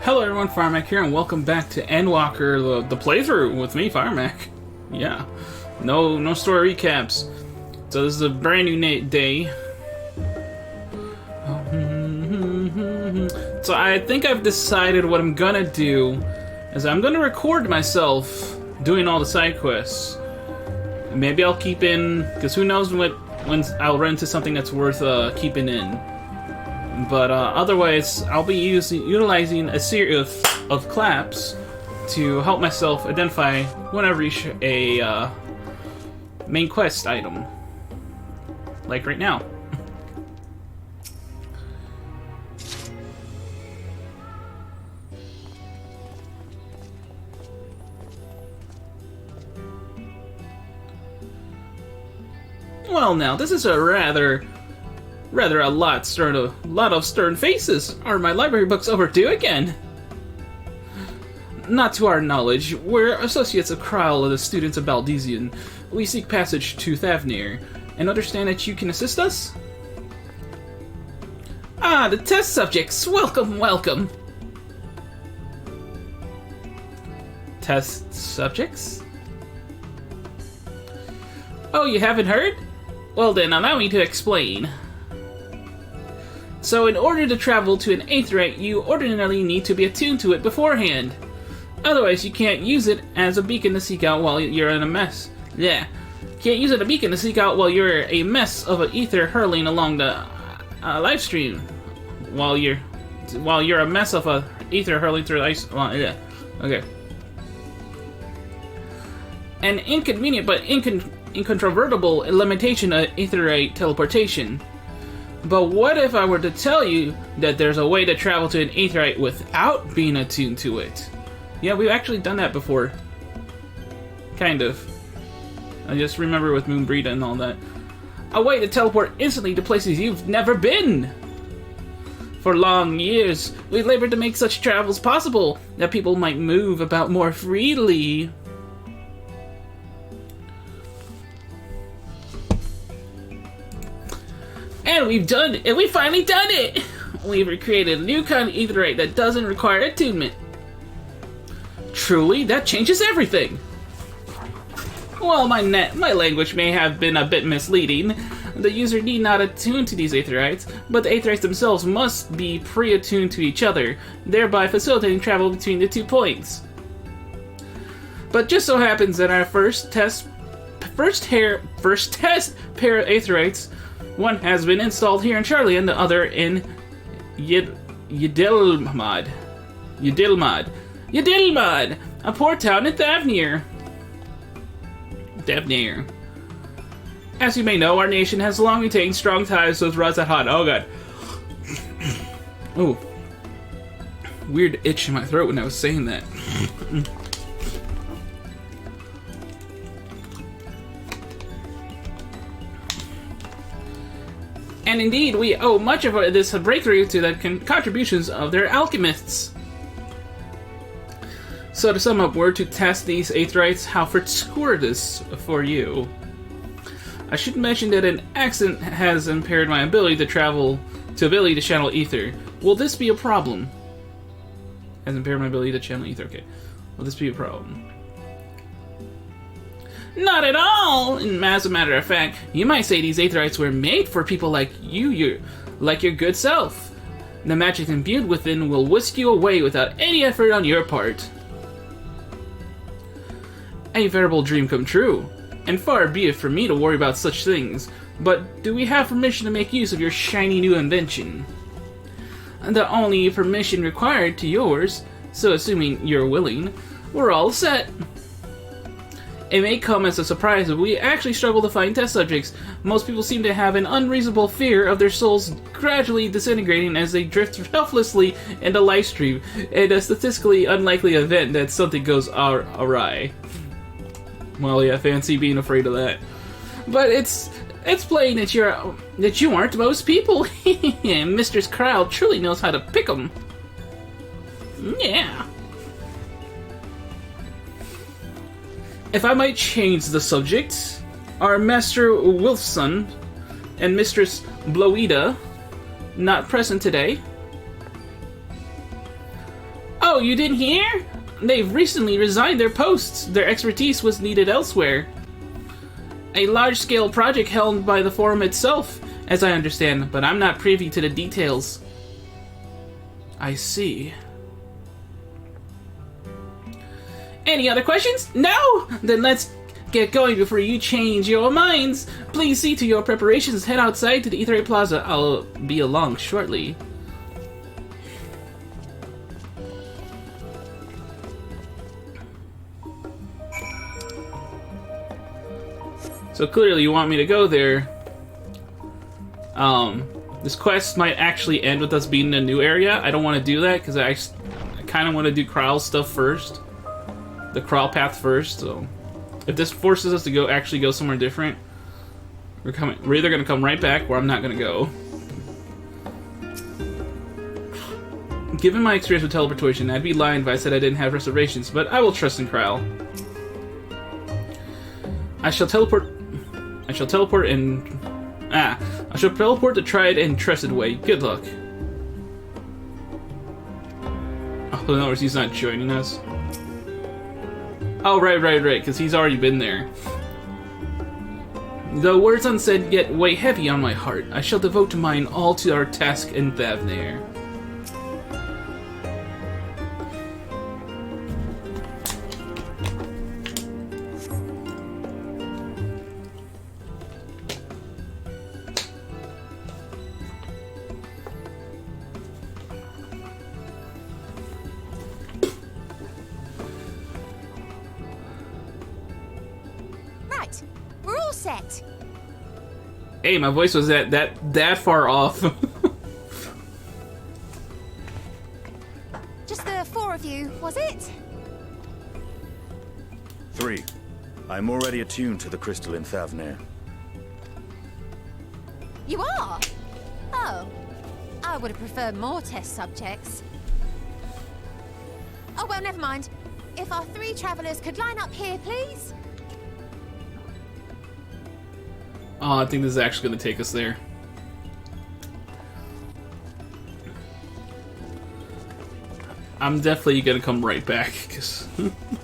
Hello everyone, Firemac here, and welcome back to Endwalker, the playthrough with me, Firemac. Yeah, no story recaps. So this is a brand new day. So I think I've decided what I'm gonna do is I'm gonna record myself doing all the side quests. Maybe I'll keep in, because who knows when I'll run into something that's worth keeping in. But otherwise, I'll be utilizing a series of claps to help myself identify when I reach a main quest item. Like right now. Well, now this is a rather a lot of stern faces. Are my library books overdue again? Not to our knowledge. We're associates of Krile of the students of Baldesion. We seek passage to Thavnair, and understand that you can assist us? Ah, the test subjects! Welcome! Test subjects? Oh, you haven't heard? Well then, allow me to explain. So in order to travel to an aetheryte, you ordinarily need to be attuned to it beforehand. Otherwise, you can't use it as a beacon to seek out while you're in a mess. Yeah, can't use it as a beacon to seek out while you're a mess of an ether hurling along the live stream. While you're a mess of a ether hurling through the ice. Yeah, okay. An inconvenient but incontrovertible limitation of aetheryte teleportation. But what if I were to tell you that there's a way to travel to an aetheryte without being attuned to it? Yeah, we've actually done that before. Kind of. I just remember with Moonbreeda and all that. A way to teleport instantly to places you've never been! For long years, we labored to make such travels possible, that people might move about more freely. And we've finally done it! We've recreated a new kind of aetheryte that doesn't require attunement. Truly, that changes everything! Well, my language may have been a bit misleading. The user need not attune to these aetherites, but the aetherites themselves must be pre-attuned to each other, thereby facilitating travel between the 2 points. But just so happens that our first test pair of aetherites, one has been installed here in Charlie and the other in Yidilmad, a port town in Thavnair. As you may know, our nation has long retained strong ties with Razathan. Oh god. Oh. Weird itch in my throat when I was saying that. And indeed, we owe much of this breakthrough to the contributions of their alchemists. So to sum up, we're to test these aetherites. How fortuitous for you. I should mention that an accident has impaired my ability to channel ether. Will this be a problem? Has impaired my ability to channel ether, okay. Will this be a problem? Not at all! As a matter of fact, you might say these aetherites were made for people like you, like your good self. The magic imbued within will whisk you away without any effort on your part. A veritable dream come true, and far be it from me to worry about such things, but do we have permission to make use of your shiny new invention? The only permission required to yours, so assuming you're willing, we're all set. It may come as a surprise, but we actually struggle to find test subjects. Most people seem to have an unreasonable fear of their souls gradually disintegrating as they drift helplessly into live stream, in a statistically unlikely event that something goes awry. Well, yeah, fancy being afraid of that. But it's plain that you aren't most people. Mistress Krile truly knows how to pick 'em. Yeah. If I might change the subject, our Master Wilfson and Mistress Bloida not present today. Oh, you didn't hear? They've recently resigned their posts. Their expertise was needed elsewhere. A large-scale project held by the forum itself, as I understand, but I'm not privy to the details. I see. Any other questions? No? Then let's get going before you change your minds. Please see to your preparations. Head outside to the Eatery Plaza. I'll be along shortly. So clearly you want me to go there. This quest might actually end with us being in a new area. I don't want to do that because I kind of want to do Kral's stuff first. The Kral path first, so... If this forces us to actually go somewhere different, we're either going to come right back or I'm not going to go. Given my experience with teleportation, I'd be lying if I said I didn't have reservations, but I will trust in Kral. I shall teleport the tried and trusted way. Good luck. Oh, no, he's not joining us. Oh, right, because he's already been there. The words unsaid yet weigh heavy on my heart. I shall devote mine all to our task in Thavnair. We're all set. Hey, my voice was that far off. Just the 4 of you, was it? 3. I'm already attuned to the crystal in Thavnair. You are? Oh. I would have preferred more test subjects. Oh, well, never mind. If our 3 travelers could line up here, please. Oh, I think this is actually going to take us there. I'm definitely going to come right back, because,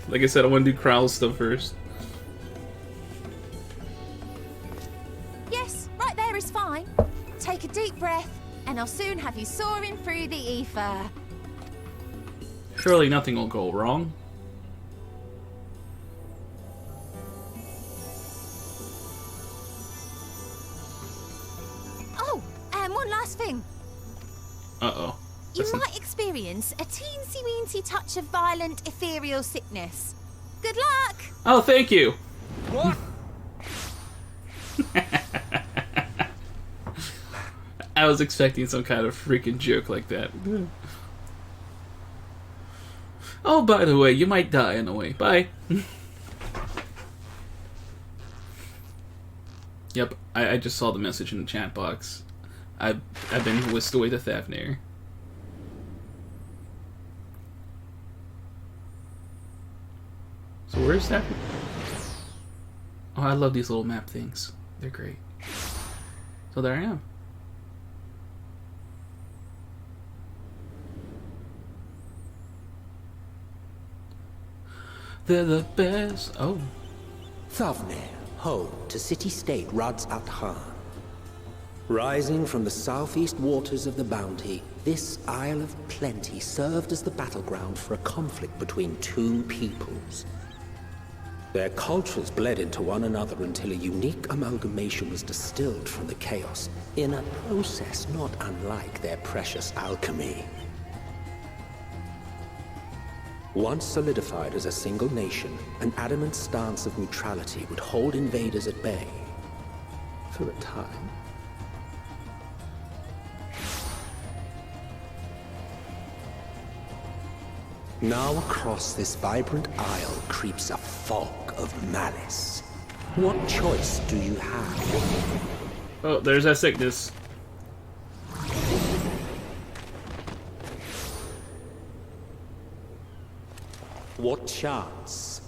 like I said, I want to do Kral's stuff first. Yes, right there is fine. Take a deep breath, and I'll soon have you soaring through the ether. Surely nothing will go wrong. One last thing. Uh-oh. You might experience a teensy-weensy touch of violent ethereal sickness. Good luck! Oh, thank you. What? I was expecting some kind of freaking joke like that. Oh, by the way, you might die on the way. Bye. Yep, I just saw the message in the chat box. I've been whisked away to Thavnair. So where's that? Oh, I love these little map things. They're great. So there I am. They're the best. Oh. Thavnair, home to city-state Rads at Han. Rising from the southeast waters of the Bounty, this Isle of Plenty served as the battleground for a conflict between 2 peoples. Their cultures bled into one another until a unique amalgamation was distilled from the chaos, in a process not unlike their precious alchemy. Once solidified as a single nation, an adamant stance of neutrality would hold invaders at bay. For a time. Now across this vibrant isle creeps a fog of malice. What choice do you have? Oh, there's that sickness. What chance?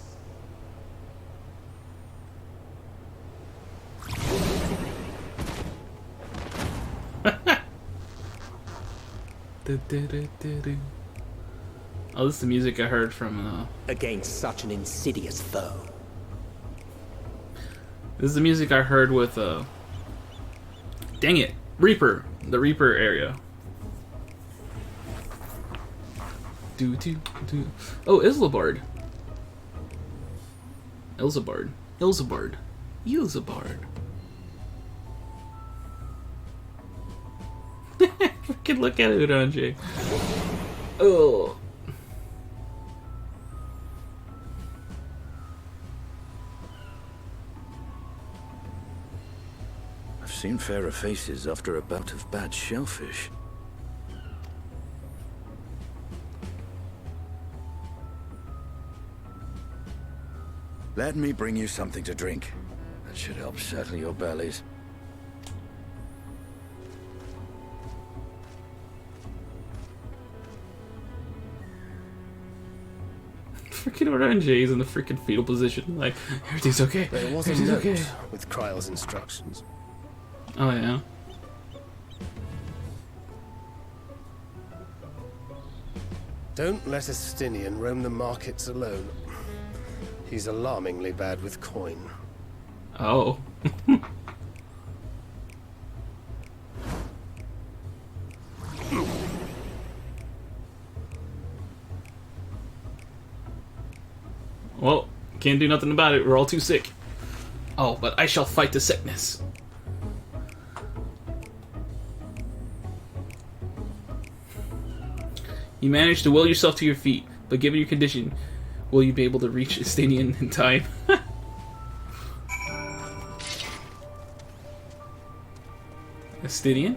Oh, this is the music I heard from, Against such an insidious foe. This is the music I heard with, dang it, Reaper. The Reaper area. Oh, Islabard. Ilzabard. Freaking look at it, Uranji. Oh. I've seen fairer faces after a bout of bad shellfish. Let me bring you something to drink. That should help settle your bellies. Freaking Orange's in the freaking fetal position. Like, everything's okay. There was a note with Kryle's instructions. Oh, yeah. Don't let a Stinian roam the markets alone. He's alarmingly bad with coin. Oh. Well, can't do nothing about it. We're all too sick. Oh, but I shall fight the sickness. You managed to will yourself to your feet, but given your condition, will you be able to reach Estinian in time? Estinian?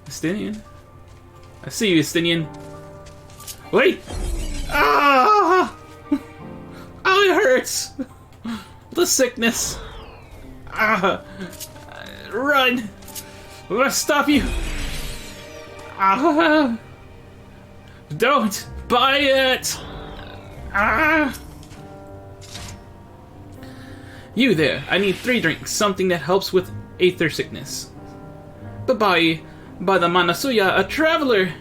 Estinian? I see you, Estinian. Wait! Ah! Oh, it hurts! The sickness! Ah! Run! I must stop you! Ah! Don't buy it! Ah! You there, I need 3 drinks, something that helps with aether sickness. Bye-bye. By the Manasuya, a traveler!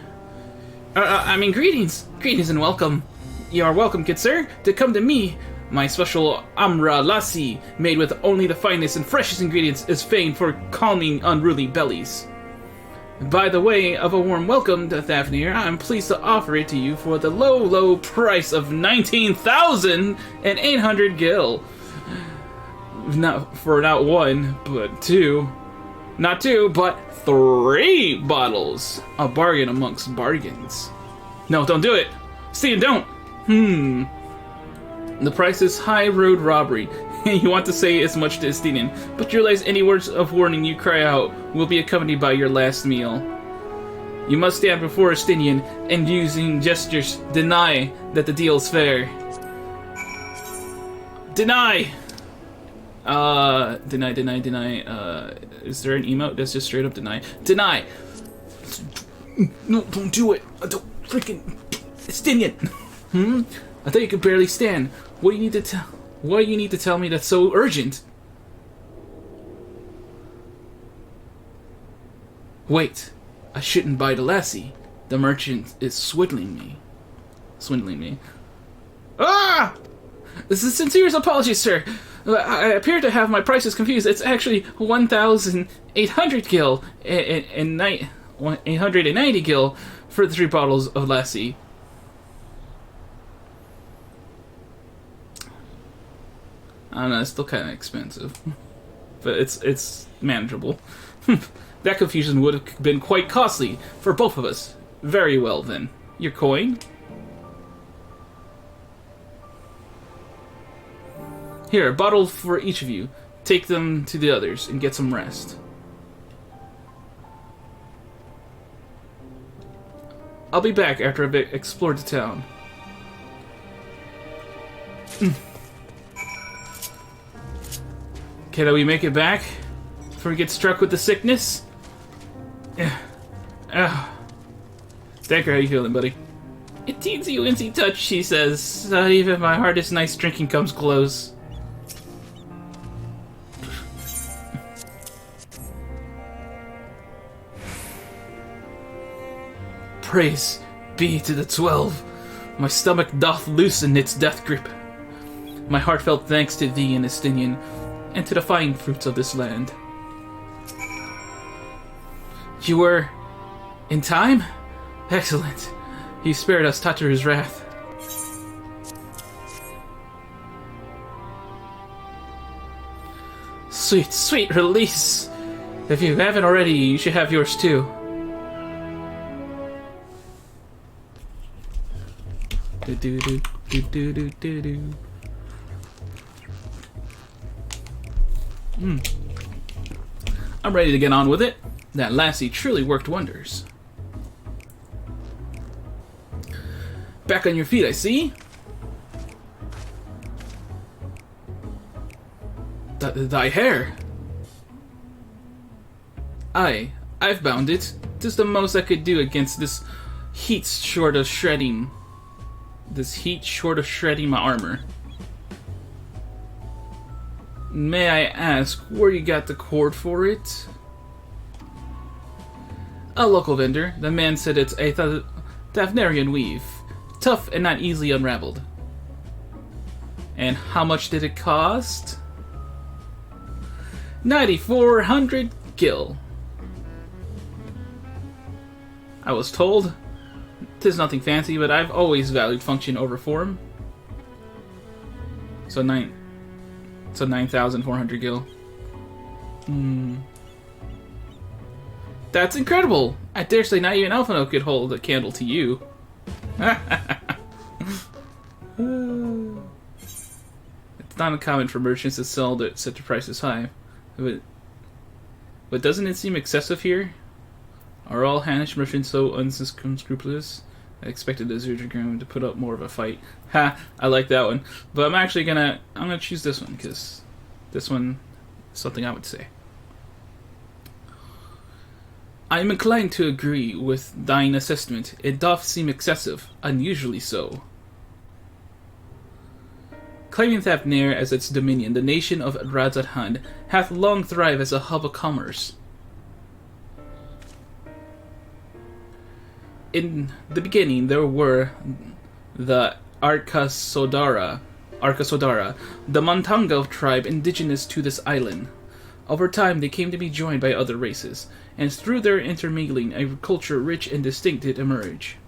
Greetings! Greetings and welcome. You are welcome, good sir, to come to me. My special Amra Lassi, made with only the finest and freshest ingredients, is famed for calming unruly bellies. By the way of a warm welcome to Thavnair, I am pleased to offer it to you for the low, low price of 19,800 gil. Not for not 1, but 2. Not 2, but 3 bottles. A bargain amongst bargains. No, don't do it. Steve, don't. The price is high road robbery. You want to say as much to Estinian, but you realize any words of warning you cry out will be accompanied by your last meal. You must stand before Estinian and using gestures deny that the deal's fair. Deny! Deny. Is there an emote that's just straight up deny? Deny! No, don't do it! I don't freaking... Estinian! I thought you could barely stand. What do you need to tell... Why do you need to tell me that's so urgent? Wait, I shouldn't buy the lassie. The merchant is swindling me. Ah! This is sincerest apologies, sir. I appear to have my prices confused. It's actually 1,800 gil and 890 gil for the 3 bottles of lassie. I don't know, it's still kind of expensive. But it's manageable. That confusion would have been quite costly for both of us. Very well, then. Your coin? Here, a bottle for each of you. Take them to the others and get some rest. I'll be back after I've explored the town. Can we make it back before we get struck with the sickness? Stanker, how you feeling, buddy? A teensy-weensy touch, she says. Not even my hardest night's drinking comes close. Praise be to the 12. My stomach doth loosen its death grip. My heartfelt thanks to thee and Estinian, and to the fine fruits of this land. You were in time? Excellent. He spared us Tatar's wrath. Sweet, sweet release! If you haven't already, you should have yours too. I'm ready to get on with it. That lassie truly worked wonders. Back on your feet, I see. Thy hair. I've bound it. 'Tis the most I could do against this heat short of shredding. My armor. May I ask where you got the cord for it? A local vendor. The man said it's a Thavnairian weave. Tough and not easily unraveled. And how much did it cost? 9,400 gil. I was told. 'Tis nothing fancy, but I've always valued function over form. So 9,400 gil. That's incredible! I dare say not even Alphino could hold a candle to you. It's not uncommon for merchants to sell at such a price as high. But doesn't it seem excessive here? Are all Hanish merchants so unscrupulous? I expected the Zurdragram to put up more of a fight. Ha! I like that one. But I'm gonna choose this one, because this one is something I would say. I am inclined to agree with thine assessment. It doth seem excessive, unusually so. Claiming Thavnair as its dominion, the nation of Radzat-Han hath long thrived as a hub of commerce. In the beginning, there were the Arkasodara, the Montanga tribe indigenous to this island. Over time, they came to be joined by other races, and through their intermingling, a culture rich and distinct did emerge.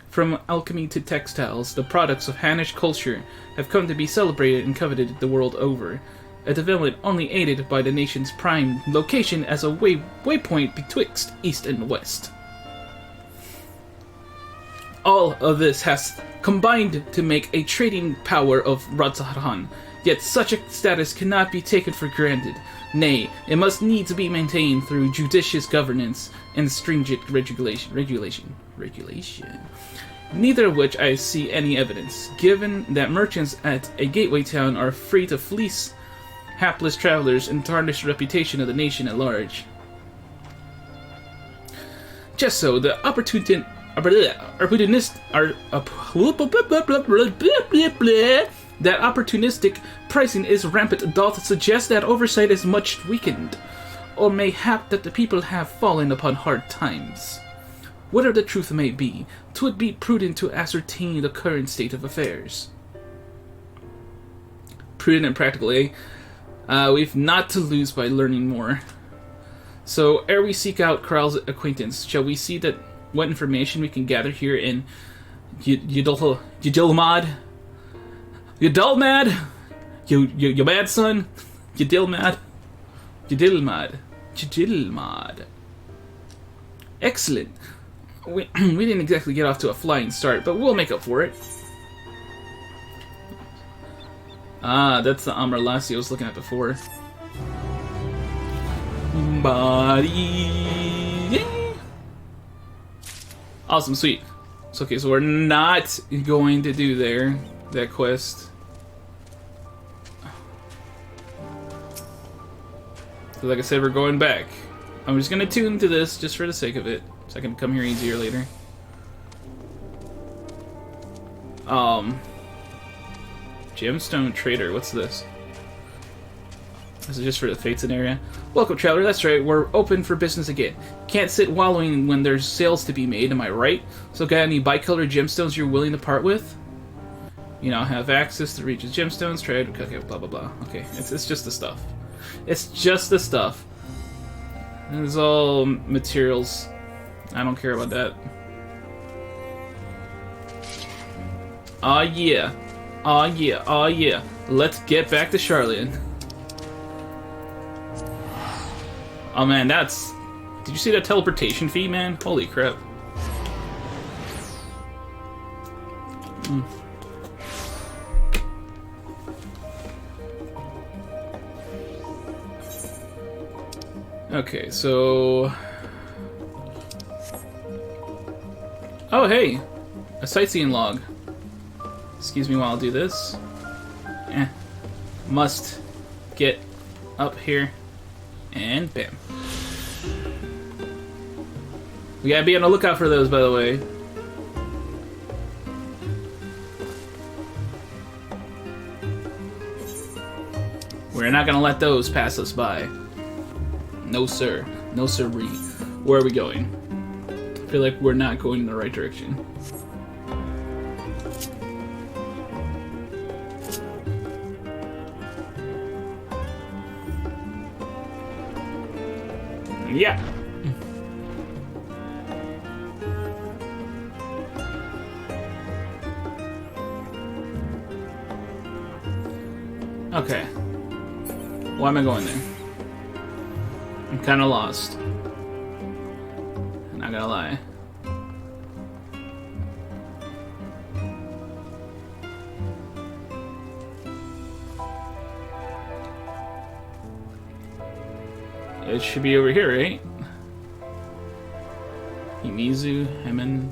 From alchemy to textiles, the products of Hanish culture have come to be celebrated and coveted the world over, a development only aided by the nation's prime location as a waypoint betwixt East and West. All of this has combined to make a trading power of Radzat-Han, yet such a status cannot be taken for granted. Nay, it must needs be maintained through judicious governance and stringent regulation. Neither of which I see any evidence, given that merchants at a gateway town are free to fleece hapless travelers and tarnish the reputation of the nation at large. Just so, the opportunistic pricing is rampant doth suggest that oversight is much weakened, or mayhap that the people have fallen upon hard times. Whatever the truth may be, 'twould be prudent to ascertain the current state of affairs. Prudent and practical, eh? We've not to lose by learning more. So, ere we seek out Kral's acquaintance, shall we see that what information we can gather here in Yudilmad? Yudilmad? You mad, son? Yudilmad? Yudilmad. Excellent. We didn't exactly get off to a flying start, but we'll make up for it. Ah, that's the Amr Lassie I was looking at before. Body. Awesome, sweet. So, okay, so we're not going to do that quest. So like I said, we're going back. I'm just gonna tune to this just for the sake of it, so I can come here easier later. Gemstone Trader, what's this? This is just for the Fates area. Welcome, traveler. That's right. We're open for business again. Can't sit wallowing when there's sales to be made, am I right? So got any bicolored gemstones you're willing to part with? You now have access to Regis gemstones, trade, okay, blah blah blah. Okay, it's just the stuff. It's just the stuff. This is all materials. I don't care about that. Aw yeah. Aw yeah, aw yeah. Let's get back to Charlotte. Oh man, that's... Did you see that teleportation feat, man? Holy crap. Okay, so... Oh, hey! A sightseeing log. Excuse me while I do this. Must get up here. And bam. We gotta be on the lookout for those, by the way. We're not gonna let those pass us by. No sir. No sirree. Where are we going? I feel like we're not going in the right direction. Yeah. Okay. Why am I going there? I'm kind of lost. Not gonna lie. It should be over here, right? Himizu, Hemen.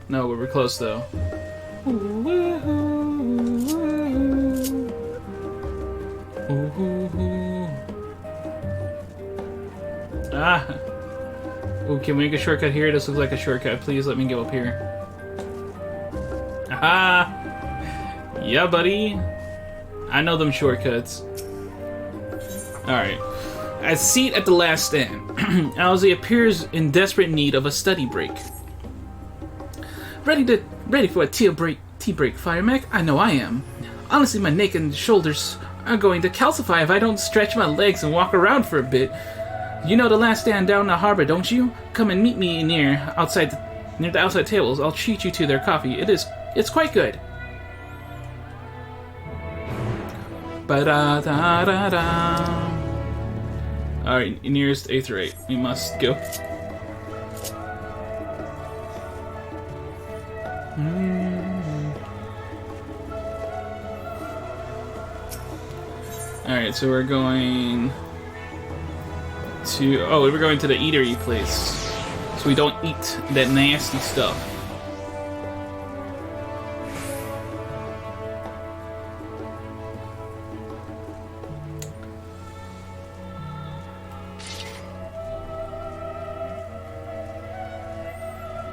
No, we were close though. Ah! Ooh, can we make a shortcut here? This looks like a shortcut. Please let me go up here. Aha! Yeah, buddy. I know them shortcuts. Alright. As seen at the last stand, Alze appears in desperate need of a study break. Ready for a tea break, Firemac? I know I am. Honestly, my neck and shoulders are going to calcify if I don't stretch my legs and walk around for a bit. You know the last stand down the harbor, don't you? Come and meet me near the outside tables. I'll treat you to their coffee. It's quite good. Ba-da-da-da-da. Alright, nearest Aetherite. We must go. Alright, so we're going to... Oh, we're going to the eatery place. So we don't eat that nasty stuff.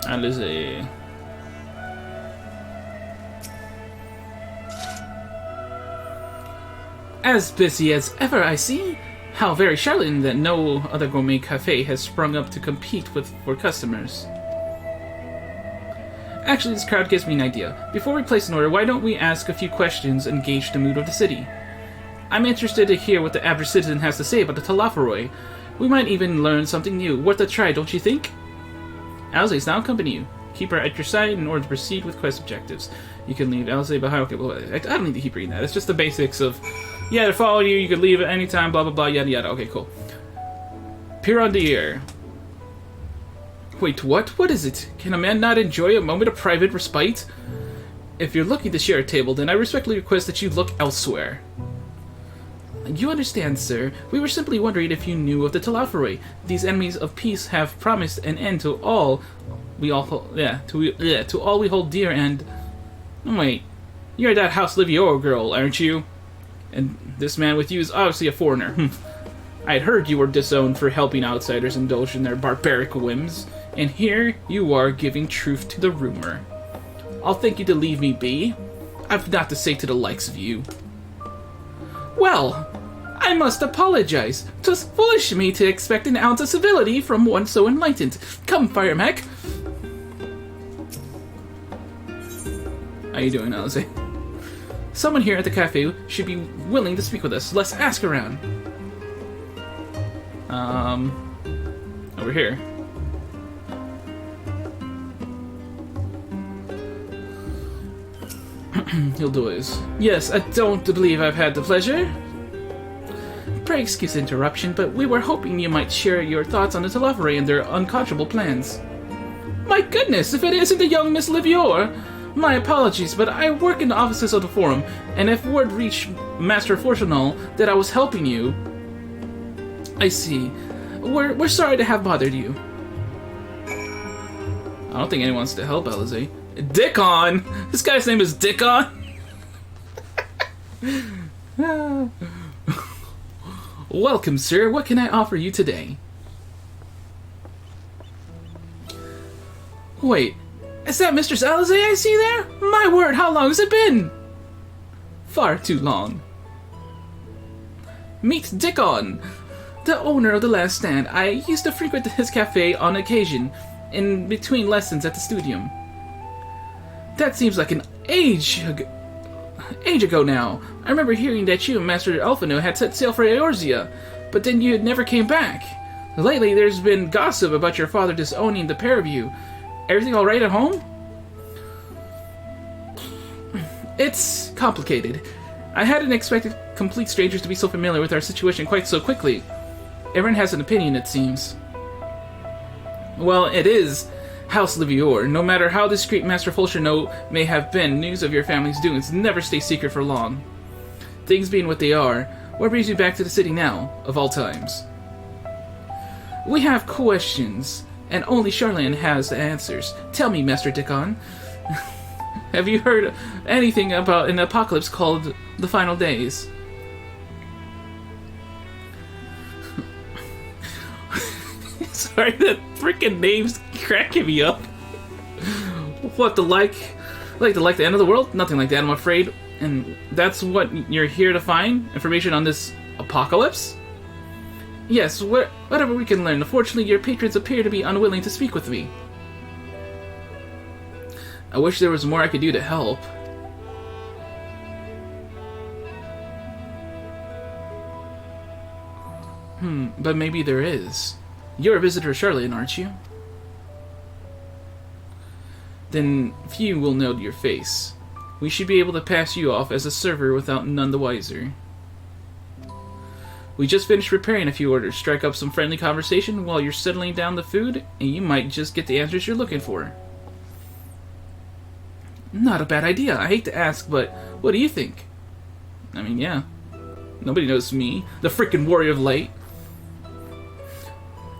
Alze. As busy as ever, I see. How very Charlatan that no other gourmet cafe has sprung up to compete for customers. Actually, this crowd gives me an idea. Before we place an order, why don't we ask a few questions and gauge the mood of the city? I'm interested to hear what the average citizen has to say about the Thavnair. We might even learn something new. Worth a try, don't you think? Alze is now accompany you. Keep her at your side in order to proceed with quest objectives. You can leave Alze behind. Okay, well, I don't need to keep reading that. It's just the basics of, yeah, they're following you. You can leave at any time. Blah blah blah. Yada yada. Okay, cool. Pirandier. Wait, what? What is it? Can a man not enjoy a moment of private respite? If you're looking to share a table, then I respectfully request that you look elsewhere. You understand, sir. We were simply wondering if you knew of the Thavnair. These enemies of peace have promised an end to all we all to all we hold dear. And wait, you're that House Livior girl, aren't you? And this man with you is obviously a foreigner. I'd heard you were disowned for helping outsiders indulge in their barbaric whims, and here you are giving truth to the rumor. I'll thank you to leave me be. I've not to say to the likes of you. Well, I must apologize. 'Twas foolish of me to expect an ounce of civility from one so enlightened. Come, Firemac. How you doing, Alice? Someone here at the cafe should be willing to speak with us. Let's ask around. Over here. Hildois. Yes, I don't believe I've had the pleasure. Pray excuse the interruption, but we were hoping you might share your thoughts on the Thavnair and their unconscionable plans. My goodness, if it isn't the young Miss Livior! My apologies, but I work in the offices of the Forum, and if word reached Master Fortunal that I was helping you... I see. We're sorry to have bothered you. I don't think anyone wants to help, Alize. Dickon! This guy's name is Dickon? Welcome, sir. What can I offer you today? Wait, is that Mistress Alize I see there? My word, how long has it been? Far too long. Meet Dickon, the owner of the Last Stand. I used to frequent his cafe on occasion, in between lessons at the studium. That seems like an age ago now. I remember hearing that you and Master Alphino had set sail for Eorzea, but then you never came back. Lately, there's been gossip about your father disowning the pair of you. Everything all right at home? It's complicated. I hadn't expected complete strangers to be so familiar with our situation quite so quickly. Everyone has an opinion, it seems. Well, it is House Livior. No matter how discreet Master Fulcherno may have been, news of your family's doings never stay secret for long. Things being what they are, what brings you back to the city now, of all times? We have questions, and only Charlene has the answers. Tell me, Master Dickon, have you heard anything about an apocalypse called the Final Days? Sorry, that freaking name's cracking me up. What, like the end of the world? Nothing like that, I'm afraid. And that's what you're here to find? Information on this apocalypse? Yes, whatever we can learn. Unfortunately, your patrons appear to be unwilling to speak with me. I wish there was more I could do to help. But maybe there is. You're a visitor, Charlene, aren't you? Then few will know your face. We should be able to pass you off as a server without none the wiser. We just finished preparing a few orders. Strike up some friendly conversation while you're settling down the food, and you might just get the answers you're looking for. Not a bad idea. I hate to ask, but what do you think? I mean, yeah. Nobody knows me, the frickin' Warrior of Light.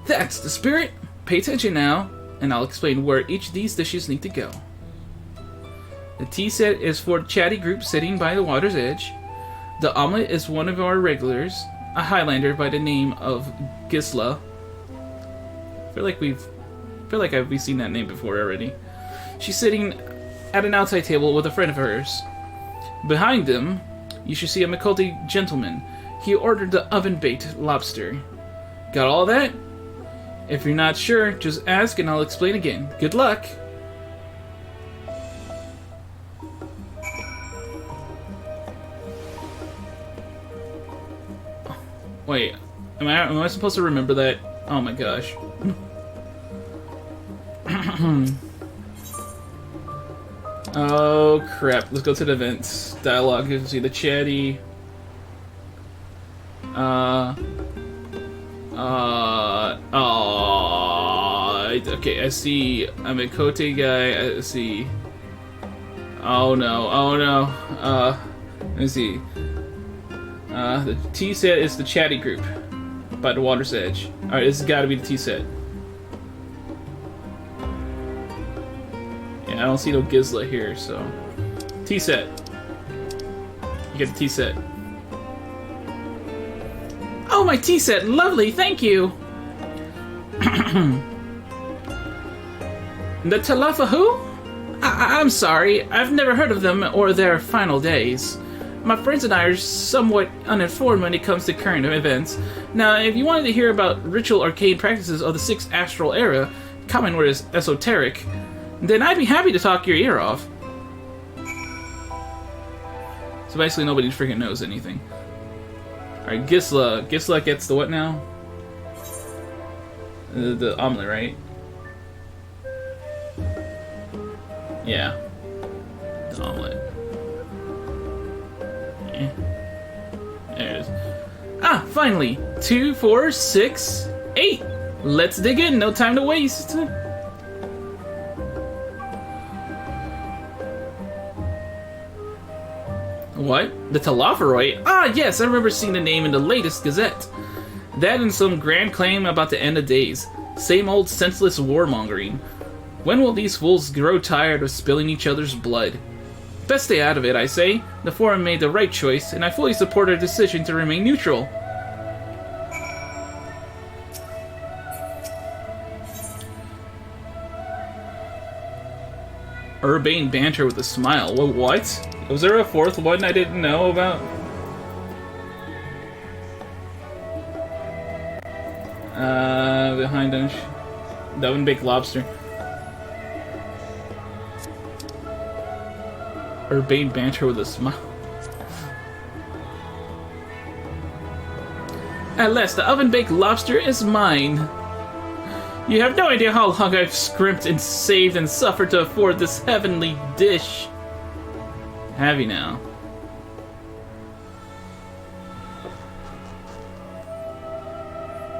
That's the spirit! Pay attention now, and I'll explain where each of these dishes need to go. The tea set is for the chatty group sitting by the water's edge. The omelet is one of our regulars, a Highlander by the name of Gisla. I feel like we've seen that name before already. She's sitting at an outside table with a friend of hers. Behind them, you should see a Mikote gentleman. He ordered the oven-baked lobster. Got all that? If you're not sure, just ask and I'll explain again. Good luck! Wait, am I supposed to remember that? Oh my gosh. Oh crap, let's go to the events. Dialogue, you can see the chatty. Okay, I see a Mikote guy, I see... Oh no, let me see. The tea set is the chatty group by the water's edge. Alright, this has got to be the tea set. Yeah, I don't see no Gisla here, so... Tea set. You get the tea set. Oh, my tea set! Lovely, thank you! The Talafa who? I'm sorry, I've never heard of them or their final days. My friends and I are somewhat uninformed when it comes to current events. Now, if you wanted to hear about ritual arcane practices of the 6th Astral Era, common word is esoteric, then I'd be happy to talk your ear off. So basically nobody freaking knows anything. Alright, Gisla. Gisla gets the what now? The omelet, right? Yeah. The omelet. Yeah. There it is. Ah, finally! 2, 4, 6, 8! Let's dig in, no time to waste! What? The Talaferoy? Ah, yes, I remember seeing the name in the latest Gazette. That and some grand claim about the end of days. Same old senseless warmongering. When will these fools grow tired of spilling each other's blood? Best stay out of it, I say. The Forum made the right choice, and I fully support our decision to remain neutral. Urbane banter with a smile. Well, what? Was there a 4th one I didn't know about? Behind them. That one big lobster. Urbane banter with a smile. At last, the oven-baked lobster is mine. You have no idea how long I've scrimped and saved and suffered to afford this heavenly dish. Have you now?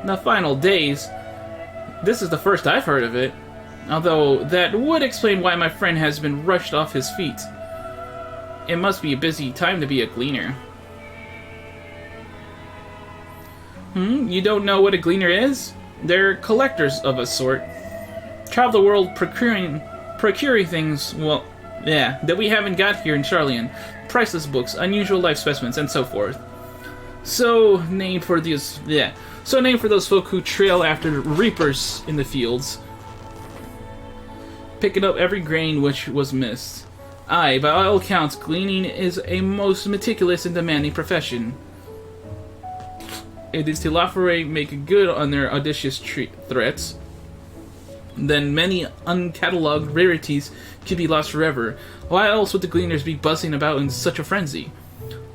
The final days. This is the first I've heard of it. Although, that would explain why my friend has been rushed off his feet. It must be a busy time to be a gleaner. You don't know what a gleaner is? They're collectors of a sort. Travel the world procuring things, well, yeah, that we haven't got here in Charlian. Priceless books, unusual life specimens, and so forth. So named for those folk who trail after reapers in the fields, picking up every grain which was missed. Aye, by all accounts, gleaning is a most meticulous and demanding profession. If these Talaferoy make good on their audacious threats, then many uncatalogued rarities could be lost forever. Why else would the gleaners be buzzing about in such a frenzy?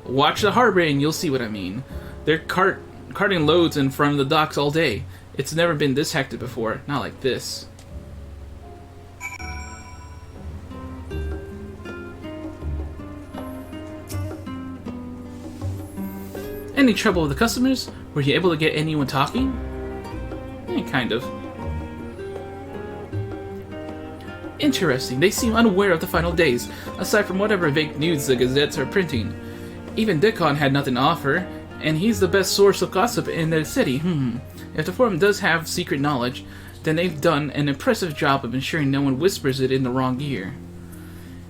Watch the harbor and you'll see what I mean. They're carting loads in front of the docks all day. It's never been this hectic before, not like this. Any trouble with the customers? Were you able to get anyone talking? Kind of. Interesting. They seem unaware of the final days, aside from whatever vague news the gazettes are printing. Even Dickon had nothing to offer, and he's the best source of gossip in the city. If the Forum does have secret knowledge, then they've done an impressive job of ensuring no one whispers it in the wrong ear.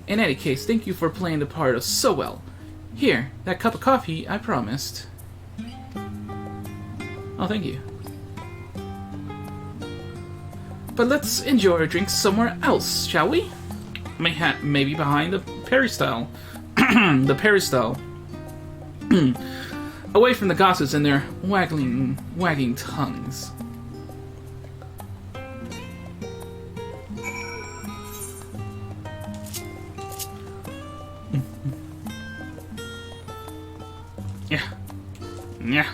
In any case, thank you for playing the part so well. Here, that cup of coffee I promised. Oh, thank you. But let's enjoy our drinks somewhere else, shall we? Maybe behind the peristyle. The peristyle. Away from the gossips and their wagging tongues. Yeah.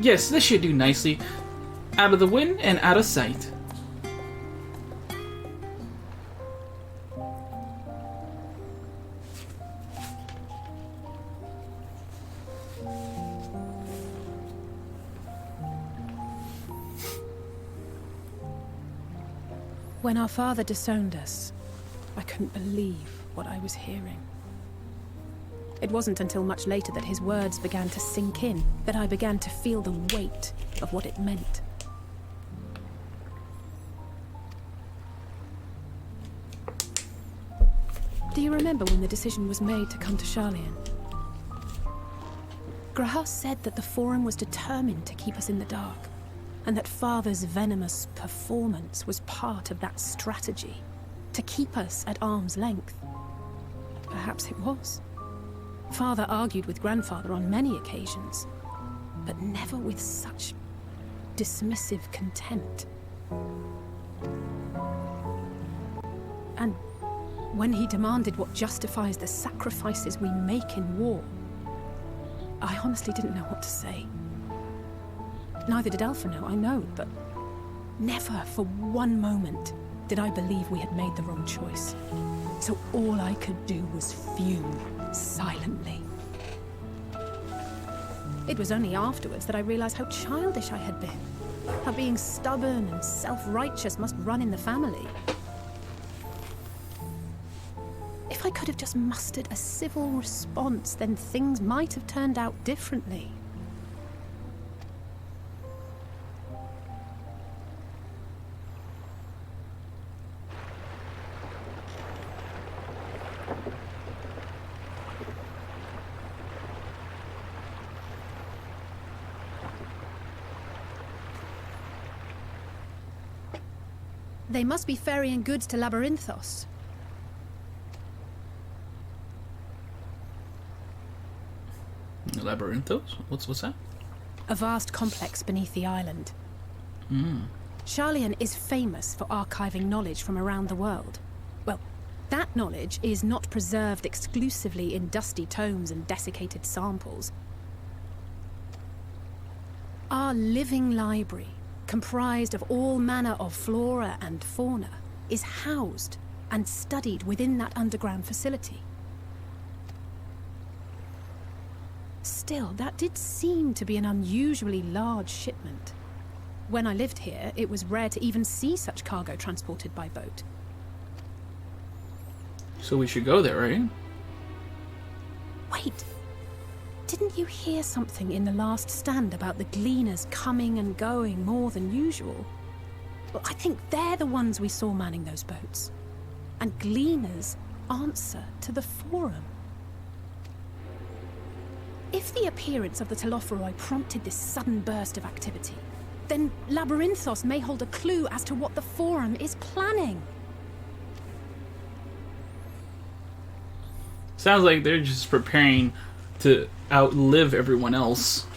Yes, this should do nicely. Out of the wind and out of sight. When our father disowned us, I couldn't believe what I was hearing. It wasn't until much later that his words began to sink in, that I began to feel the weight of what it meant. Do you remember when the decision was made to come to Charlian? Graham said that the Forum was determined to keep us in the dark. and that Father's venomous performance was part of that strategy, to keep us at arm's length. Perhaps it was. Father argued with Grandfather on many occasions, but never with such dismissive contempt. And when he demanded what justifies the sacrifices we make in war, I honestly didn't know what to say. Neither did Elfino, I know, but never for one moment did I believe we had made the wrong choice. So all I could do was fume silently. It was only afterwards that I realized how childish I had been, how being stubborn and self-righteous must run in the family. If I could have just mustered a civil response, then things might have turned out differently. They must be ferrying goods to Labyrinthos. Labyrinthos? What's that? A vast complex beneath the island. Sharlayan is famous for archiving knowledge from around the world. Well, that knowledge is not preserved exclusively in dusty tomes and desiccated samples. Our living library, comprised of all manner of flora and fauna, is housed and studied within that underground facility. Still, that did seem to be an unusually large shipment. When I lived here, it was rare to even see such cargo transported by boat. So we should go there, right? Wait, didn't you hear something in the last stand about the gleaners coming and going more than usual? Well, I think they're the ones we saw manning those boats. And gleaners answer to the Forum. If the appearance of the Telophoroi prompted this sudden burst of activity, then Labyrinthos may hold a clue as to what the Forum is planning. Sounds like they're just preparing to outlive everyone else.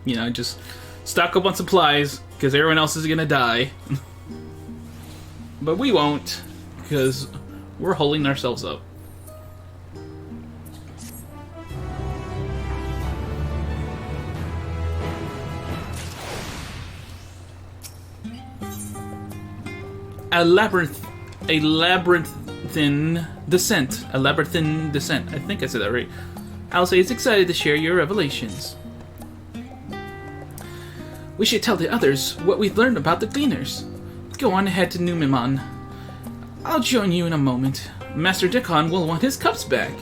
You know, just stock up on supplies, because everyone else is gonna die. But we won't, because we're holding ourselves up. A labyrinthine descent. A labyrinthine descent. I think I said that right. Alcé is excited to share your revelations. We should tell the others what we've learned about the Gleaners. Go on ahead to Numimon. I'll join you in a moment. Master Dickon will want his cups back.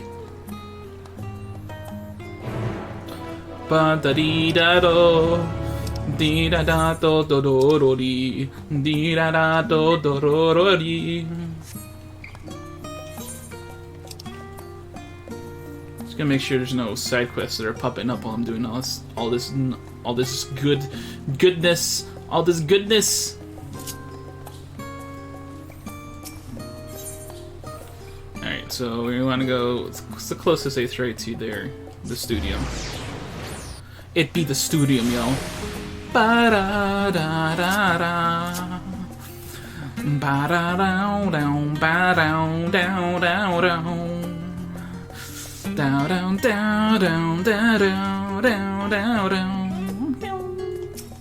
Ba-da-dee-da-do. Dee-da-da-do-do-do-do-dee. Dee-da-da-do-do-do-do-dee. Just gonna make sure there's no side quests that are popping up while I'm doing all this goodness. Alright, so we want to go. What's the closest A3 to there? The studio. It be the studio, yo. Ba-da-da-da-da. Ba-da-down-down, ba-down-down-down-down.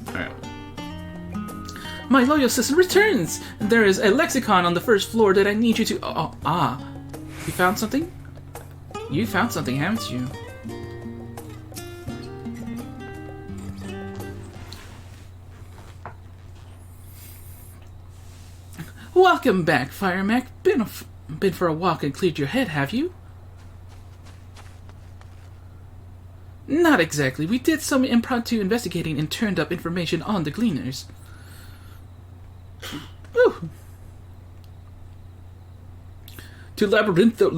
Alright. My loyal sister returns! There is a lexicon on the first floor that I need you to... You found something? You found something, haven't you? Welcome back, Firemac. Been for a walk and cleared your head, have you? Not exactly. We did some impromptu investigating and turned up information on the Gleaners. Ooh. To labyrinthos.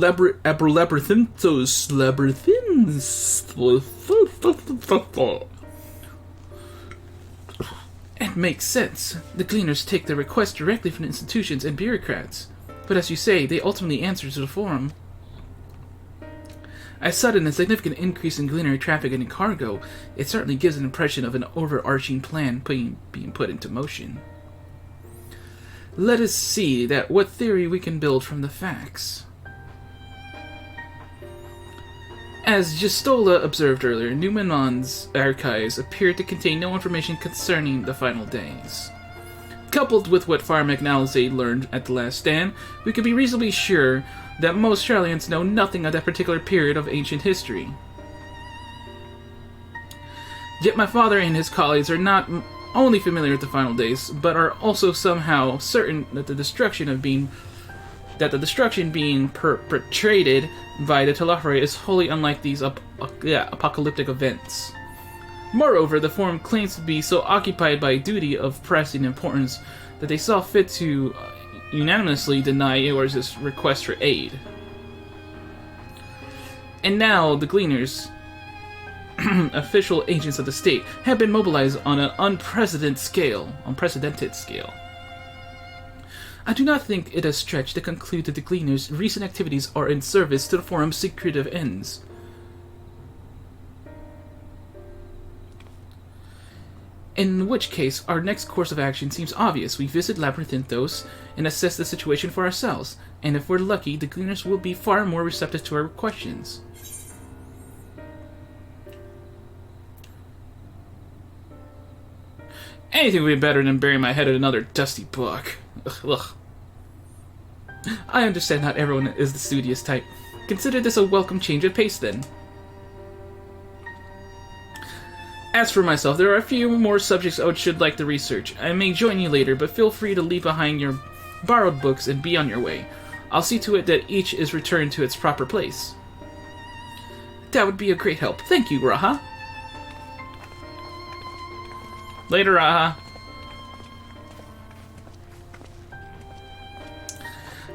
It makes sense. The Gleaners take their requests directly from institutions and bureaucrats. But as you say, they ultimately answer to the Forum. A sudden and significant increase in Gleaner traffic and in cargo, it certainly gives an impression of an overarching plan being put into motion. Let us see what theory we can build from the facts. As Gistola observed earlier, Numenon's archives appeared to contain no information concerning the final days. Coupled with what Firemac and Alizé learned at the Last Stand, we can be reasonably sure that most Sharlayans know nothing of that particular period of ancient history. Yet my father and his colleagues are not only familiar with the final days, but are also somehow certain that the destruction being perpetrated by the Thavnair is wholly unlike these apocalyptic events. Moreover, the Forum claims to be so occupied by a duty of pressing importance that they saw fit to unanimously deny Eorz's request for aid. And now the Gleaners, official agents of the state, have been mobilized on an unprecedented scale. I do not think it a stretch to conclude that the Gleaners' recent activities are in service to the Forum's secretive ends. In which case, our next course of action seems obvious. We visit Labyrinthos and assess the situation for ourselves, and if we're lucky, the Gleaners will be far more receptive to our questions. Anything would be better than burying my head in another dusty book. Ugh. I understand not everyone is the studious type. Consider this a welcome change of pace, then. As for myself, there are a few more subjects I should like to research. I may join you later, but feel free to leave behind your borrowed books and be on your way. I'll see to it that each is returned to its proper place. That would be a great help. Thank you, Raha. Later, Raha.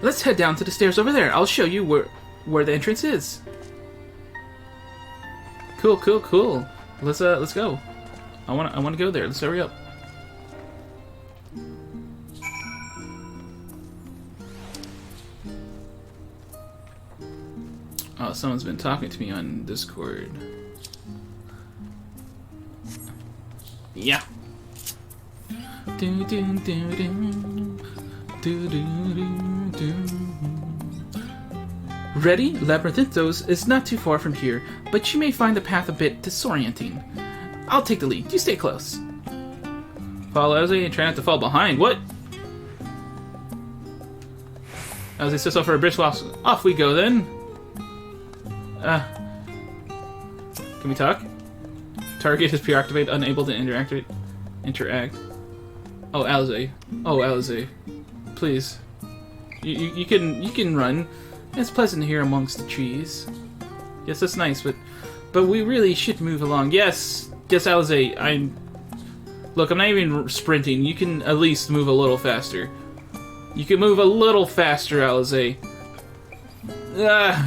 Let's head down to the stairs over there. I'll show you where the entrance is. Cool. Let's go. I wanna go there. Let's hurry up. Oh, someone's been talking to me on Discord. Yeah. Ready? Labyrinthos is not too far from here, but you may find the path a bit disorienting. I'll take the lead. You stay close. Follow Ozzy and try not to fall behind. What? Ozzy sits off for a brisk walk. Off we go then. Can we talk? Target is preoccupied, unable to interact. Oh, Alizé. Please. You can run. It's pleasant here amongst the trees. Yes, that's nice, but we really should move along. Yes, Alizé, Look, I'm not even sprinting. You can at least move a little faster. You can move a little faster, Alizé.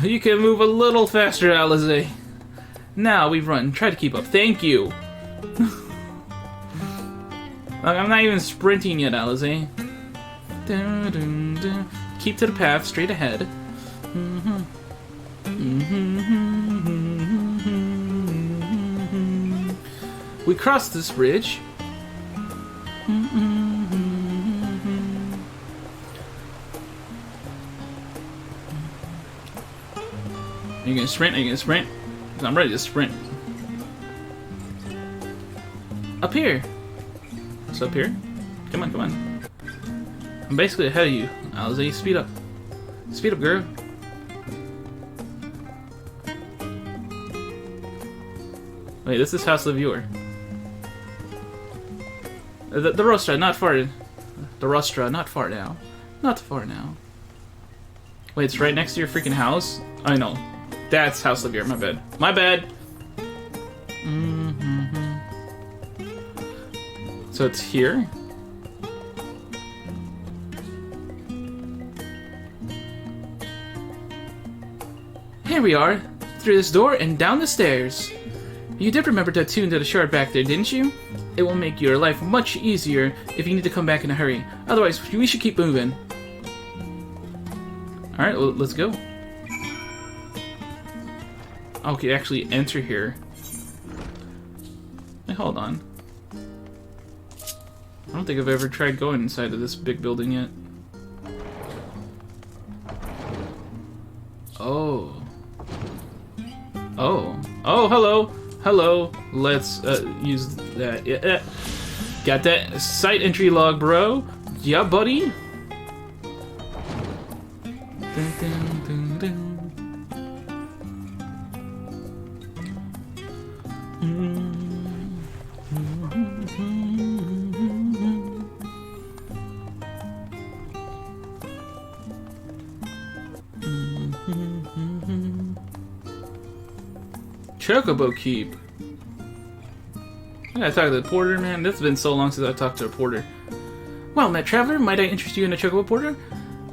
You can move a little faster, Alizé. Now we run. Try to keep up. Thank you. I'm not even sprinting yet, Alizé. Keep to the path, straight ahead. We cross this bridge. Are you gonna sprint? 'Cause I'm ready to sprint. Up here. What's up here? Come on. I'm basically ahead of you. Alizé, speed up. Speed up, girl. Wait, this is House of Viewer. The Rostra, not far. The Rostra, not far now. Not far now. Wait, it's right next to your freaking house? I know. That's House of Viewer, my bad. So it's here? Here we are, through this door and down the stairs. You did remember to attune to the shard back there, didn't you? It will make your life much easier if you need to come back in a hurry. Otherwise, we should keep moving. Alright, well, let's go. Okay, actually enter here. Hey, hold on. I don't think I've ever tried going inside of this big building yet. Oh. Oh. Oh, hello. Hello. Let's use that. Yeah. Got that site entry log, bro. Yeah, buddy. Dun, dun, dun, dun. Chocobo Keep. Yeah, I talked to the porter, man. It's been so long since I talked to a porter. Well, met traveler, might I interest you in a chocobo porter?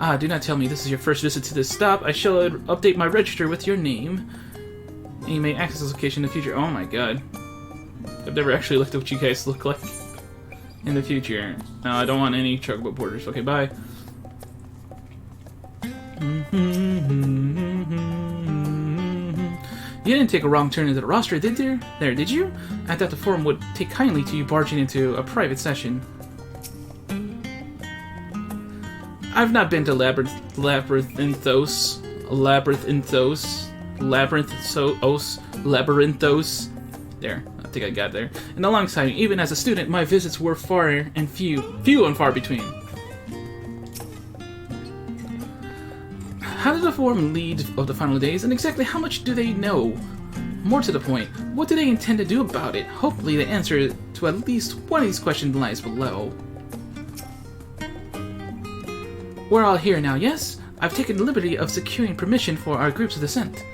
Ah, do not tell me this is your first visit to this stop. I shall update my register with your name. And you may access this location in the future. Oh my god. I've never actually looked at what you guys look like in the future. No, I don't want any chocobo porters. Okay, bye. You didn't take a wrong turn into the roster, did you? Did you? I thought the forum would take kindly to you barging into a private session. I've not been to Labyrinthos. There, I think I got there. In a long time, even as a student, my visits were far and few and far between. How did the forum lead of the final days, and exactly how much do they know? More to the point, what do they intend to do about it? Hopefully the answer to at least one of these questions lies below. We're all here now, yes? I've taken the liberty of securing permission for our group's descent.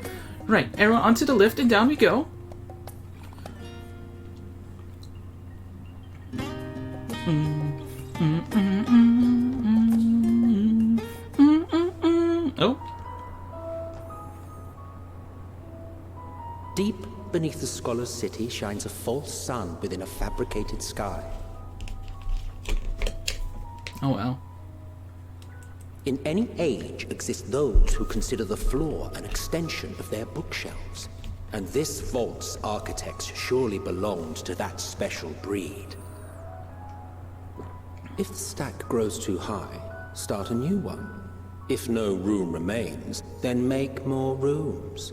Right, arrow onto the lift and down we go. Oh. Deep beneath the scholar's city shines a false sun within a fabricated sky. Oh well. In any age exist those who consider the floor an extension of their bookshelves. And this vault's architects surely belonged to that special breed. If the stack grows too high, start a new one. If no room remains, then make more rooms.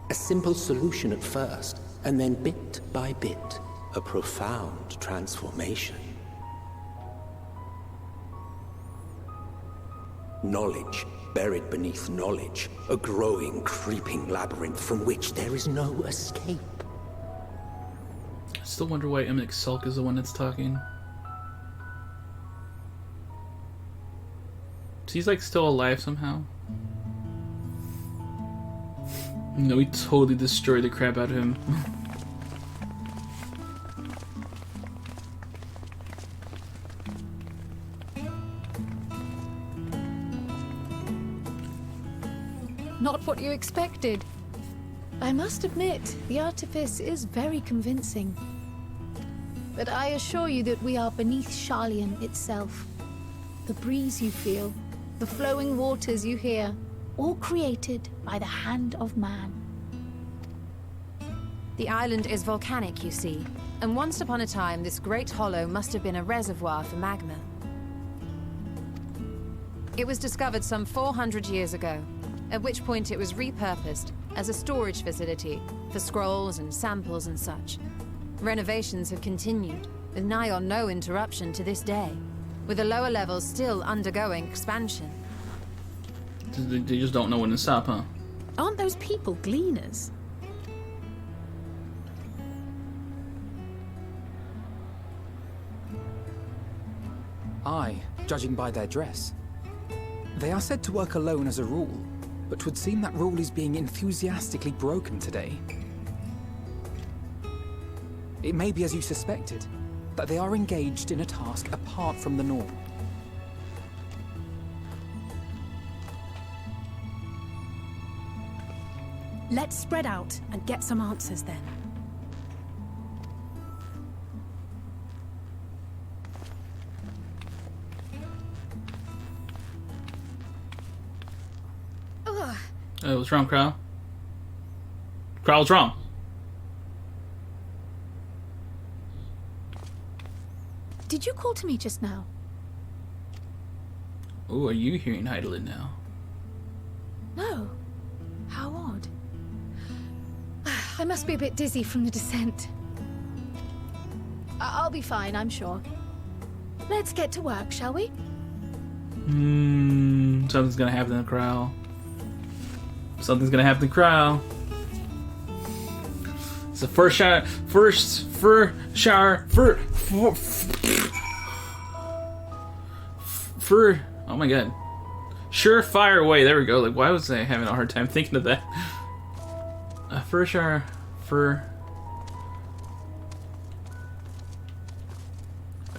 A simple solution at first, and then bit by bit, a profound transformation. Knowledge buried beneath knowledge, a growing, creeping labyrinth from which there is no escape. I still wonder why Emmerich Sulk is the one that's talking. He's like still alive somehow. No, we totally destroyed the crap out of him. Not what you expected. I must admit, the artifice is very convincing. But I assure you that we are beneath Sharlayan itself. The breeze you feel, the flowing waters you hear, all created by the hand of man. The island is volcanic, you see, and once upon a time this great hollow must have been a reservoir for magma. It was discovered some 400 years ago, at which point it was repurposed as a storage facility for scrolls and samples and such. Renovations have continued, with nigh on no interruption to this day, with the lower levels still undergoing expansion. They just don't know when to stop, huh? Aren't those people gleaners? Aye, judging by their dress. They are said to work alone as a rule, but 'twould seem that rule is being enthusiastically broken today. It may be as you suspected, that they are engaged in a task apart from the norm. Let's spread out and get some answers then. Oh, what's wrong, Crow? Crow, what's wrong? Did you call to me just now? Oh, are you hearing Hydaelyn now? No. How odd. I must be a bit dizzy from the descent. I'll be fine, I'm sure. Let's get to work, shall we? Something's gonna happen to the Crow. Something's gonna happen to Crow. It's the first shower. Oh my god. Surefire way. There we go. Like, why was I having a hard time thinking of that? A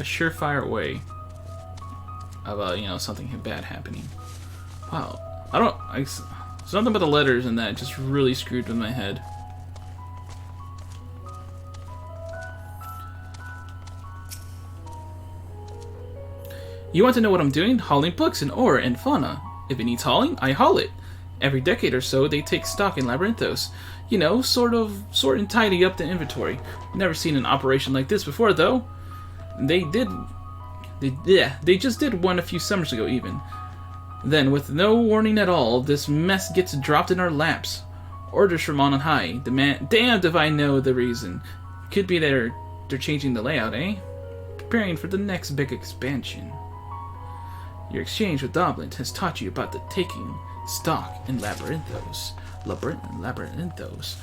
surefire way of you know, something bad happening. Wow. Something about the letters in that just really screwed with my head. You want to know what I'm doing? Hauling books and ore and fauna. If it needs hauling, I haul it. Every decade or so, they take stock in Labyrinthos. You know, sort and tidy up the inventory. Never seen an operation like this before, though. They just did one a few summers ago, even. Then, with no warning at all, this mess gets dropped in our laps. Orders from on high. Damned if I know the reason. Could be they're changing the layout, eh? Preparing for the next big expansion. Your exchange with Doblin has taught you about the taking stock in Labyrinthos. Labyrinthos,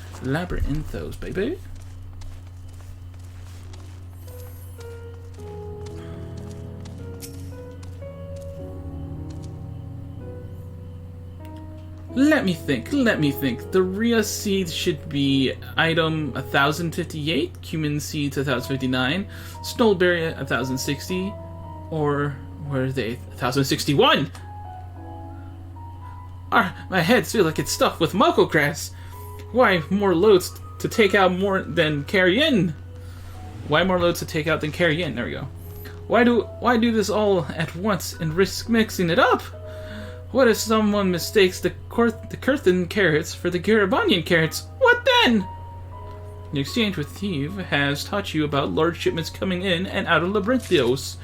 baby. Let me think. The Rhea seed should be item 1058, Cumin seed 1059, Snowberry 1060, or where are they? 1061! My heads feel like it's stuffed with Moko grass. Why more loads to take out more than carry in? Why more loads to take out than carry in? There we go. Why do this all at once and risk mixing it up? What if someone mistakes the Kurthan carrots for the Garabanian carrots? What then? The exchange with Thief has taught you about large shipments coming in and out of Labyrinthos.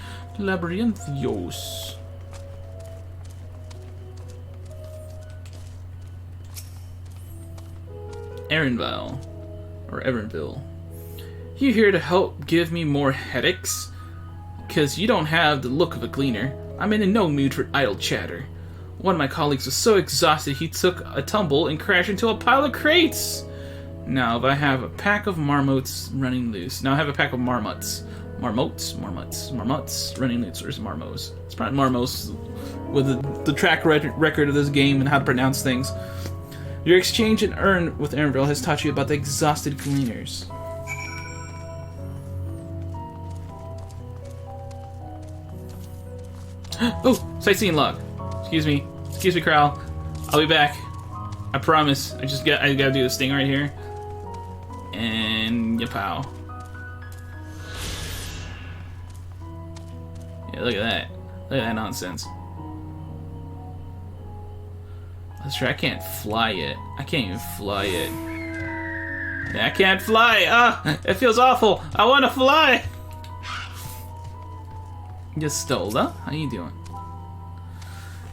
Erenville. You here to help give me more headaches? 'Cause you don't have the look of a gleaner. I'm in no mood for idle chatter. One of my colleagues was so exhausted he took a tumble and crashed into a pile of crates. Now if I have a pack of marmots running loose. Marmots running loose. Where's Marmos? It's probably Marmos with the track record of this game and how to pronounce things. Your exchange and earn with Erenville has taught you about the exhausted gleaners. Oh, sightseeing log. Excuse me, Kral. I'll be back. I promise. I gotta do this thing right here. And yapow. Yeah, look at that. Look at that nonsense. That's right, I can't fly yet. I can't even fly yet. Yeah, I can't fly! Ah! It feels awful! I wanna fly! Yastolda, how you doing?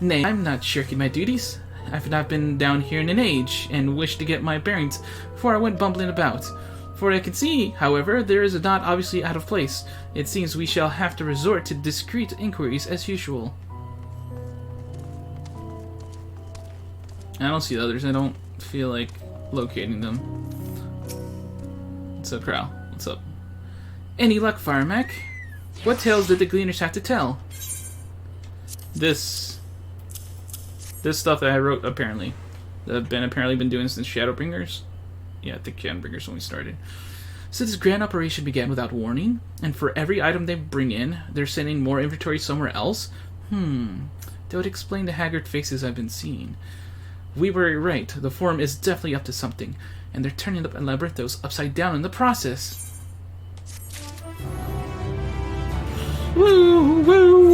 Nay, I'm not shirking my duties. I've not been down here in an age, and wish to get my bearings before I went bumbling about. For I can see, however, there is a dot obviously out of place. It seems we shall have to resort to discreet inquiries as usual. I don't see the others. I don't feel like locating them. What's up, Crow? What's up? Any luck, Firemac? What tales did the Gleaners have to tell? This stuff that I wrote, apparently. That I've apparently been doing since Shadowbringers. Yeah, I think Shadowbringers when we started. So this grand operation began without warning, and for every item they bring in, they're sending more inventory somewhere else? That would explain the haggard faces I've been seeing. We were right. The Forum is definitely up to something, and they're turning up Labyrinthos upside down in the process. Woo! Woo!